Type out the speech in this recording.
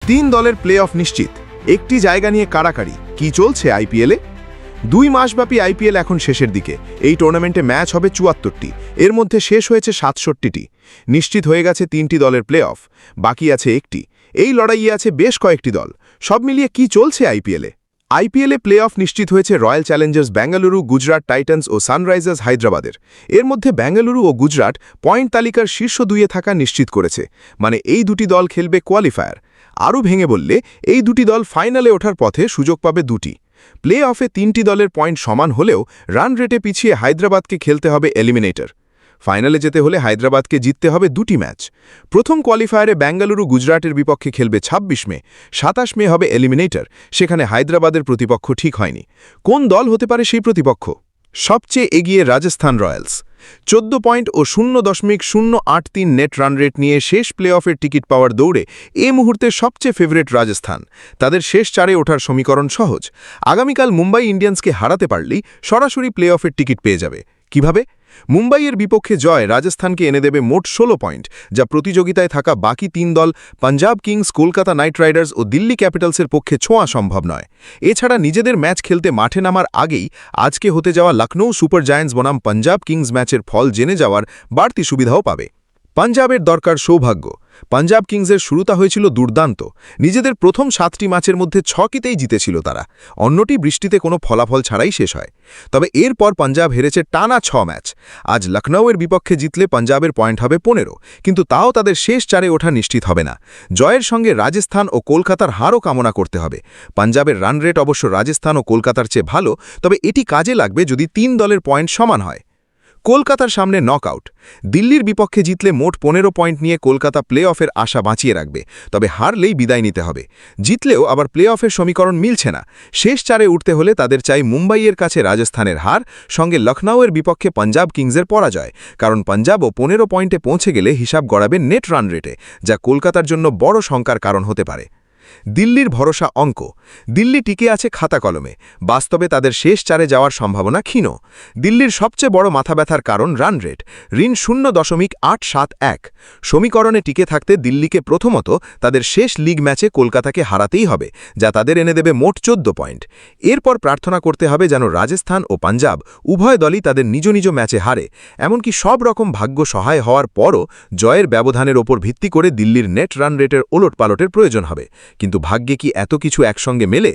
তিন দলের play off নিশ্চিত, একটি জায়গা নিয়ে কাড়াকাড়ি কি চলছে আইপিএলে। 2 মাসব্যাপী আইপিএল এখন শেষের দিকে। এই টুর্নামেন্টে ম্যাচ হবে 74টি, এর মধ্যে শেষ হয়েছে 67টি। নিশ্চিত হয়ে গেছে 3টি দলের প্লে অফ, বাকি আছে একটি। এই লড়াইয়ে আছে বেশ কয়েকটি দল। সব মিলিয়ে কি চলছে আইপিএলে প্লে অফ নিশ্চিত হয়েছে Royal Challengers Bengaluru, Gujarat Titans ও সানরাইজার্স হায়দ্রাবাদের। এর মধ্যে বেঙ্গালুরু ও গুজরাট পয়েন্ট তালিকার শীর্ষ 2-এ থাকা নিশ্চিত করেছে, মানে এই দুটি দল খেলবে কোয়ালিফায়ার। আরও ভেঙে বললে এই দুটি দল ফাইনালে ওঠার পথে সুযোগ পাবে দুটি। প্লে অফে 3টি দলের পয়েন্ট সমান হলেও রান রেটে পিছিয়ে হায়দ্রাবাদকে খেলতে হবে এলিমিনেটর। ফাইনালে যেতে হলে হায়দ্রাবাদকে জিততে হবে 2টি ম্যাচ। প্রথম কোয়ালিফায়ারে বেঙ্গালুরু গুজরাটের বিপক্ষে খেলবে 26 মে, 27 মে হবে এলিমিনেটর। সেখানে হায়দ্রাবাদের প্রতিপক্ষ ঠিক হয়নি। কোন দল হতে পারে সেই প্রতিপক্ষ? সবচেয়ে এগিয়ে রাজস্থান রয়্যালস। 14 পয়েন্ট ও 0.083 নেট রান রেট নিয়ে শেষ প্লে অফের টিকিট পাওয়ার দৌড়ে এই মুহূর্তে সবচেয়ে ফেভারিট রাজস্থান। তাদের শেষ 4-এ ওঠার সমীকরণ সহজ। আগামীকাল মুম্বাই ইন্ডিয়ান্সকে হারাতে পারলেই সরাসরি প্লে অফের টিকিট পেয়ে যাবে। কিভাবে? মুম্বাইয়ের বিপক্ষে জয় রাজস্থানকে এনে দেবে মোট 16 পয়েন্ট, যা প্রতিযোগিতায় থাকা বাকি 3 দল Punjab Kings, Kolkata Knight Riders ও দিল্লি ক্যাপিটালসের পক্ষে ছোঁয়া সম্ভব নয়। এছাড়া নিজেদের ম্যাচ খেলতে মাঠে নামার আগেই আজকে হতে যাওয়া লখনৌ সুপার জায়ান্টস বনাম পাঞ্জাব কিংস ম্যাচের ফল জেনে যাওয়ার বাড়তি সুবিধাও পাবে। পাঞ্জাবের দরকার সৌভাগ্য। পাঞ্জাব কিংসের শুরুটা হয়েছিল দুর্দান্ত। নিজেদের প্রথম 7টি ম্যাচের মধ্যে 6টিতেই জিতেছিল তারা, অন্যটি বৃষ্টিতে কোনো ফলাফল ছাড়াই শেষ হয়। তবে এরপর পাঞ্জাব হেরেছে টানা 6 ম্যাচ। আজ লখনৌয়ের বিপক্ষে জিতলে পাঞ্জাবের পয়েন্ট হবে 15, কিন্তু তাও তাদের শেষ 4-এ ওঠা নিশ্চিত হবে না। জয়ের সঙ্গে রাজস্থান ও কলকাতার হারও কামনা করতে হবে। পাঞ্জাবের রান রেট অবশ্য রাজস্থান ও কলকাতার চেয়ে ভালো, তবে এটি কাজে লাগবে যদি 3 দলের পয়েন্ট সমান হয়। কলকাতার সামনে নকআউট। দিল্লির বিপক্ষে জিতলে মোট 15 পয়েন্ট নিয়ে কলকাতা প্লে অফের আশা বাঁচিয়ে রাখবে, তবে হারলেই বিদায় নিতে হবে। জিতলেও আবার প্লে অফের সমীকরণ মিলছে না। শেষ 4-এ উঠতে হলে তাদের চাই মুম্বাইয়ের কাছে রাজস্থানের হার, সঙ্গে লখনৌয়ের বিপক্ষে পাঞ্জাব কিংসের পরাজয়। কারণ পাঞ্জাবও 15 পয়েন্টে পৌঁছে গেলে হিসাব গড়াবে নেট রান রেটে, যা কলকাতার জন্য বড় শঙ্কার কারণ হতে পারে। দিল্লির ভরসা অঙ্ক। দিল্লি টিকে আছে খাতা কলমে, বাস্তবে তাদের শেষ 4-এ যাওয়ার সম্ভাবনা ক্ষীণ। দিল্লির সবচেয়ে বড় মাথা ব্যথার কারণ রান রেট, ঋণ 0.871। সমীকরণে টিকে থাকতে দিল্লিকে প্রথমত তাদের শেষ লিগ ম্যাচে কলকাতাকে হারাতেই হবে, যা তাদের এনে দেবে মোট 14 পয়েন্ট। এরপর প্রার্থনা করতে হবে যেন রাজস্থান ও পাঞ্জাব উভয় দলই তাদের নিজ নিজ ম্যাচে হারে। এমনকি সব রকম ভাগ্য সহায় হওয়ার পরও জয়ের ব্যবধানের ওপর ভিত্তি করে দিল্লির নেট রান রেটের ওলটপালটের প্রয়োজন হবে। কিন্তু ভাগ্যে কি এত কিছু একসঙ্গে মেলে?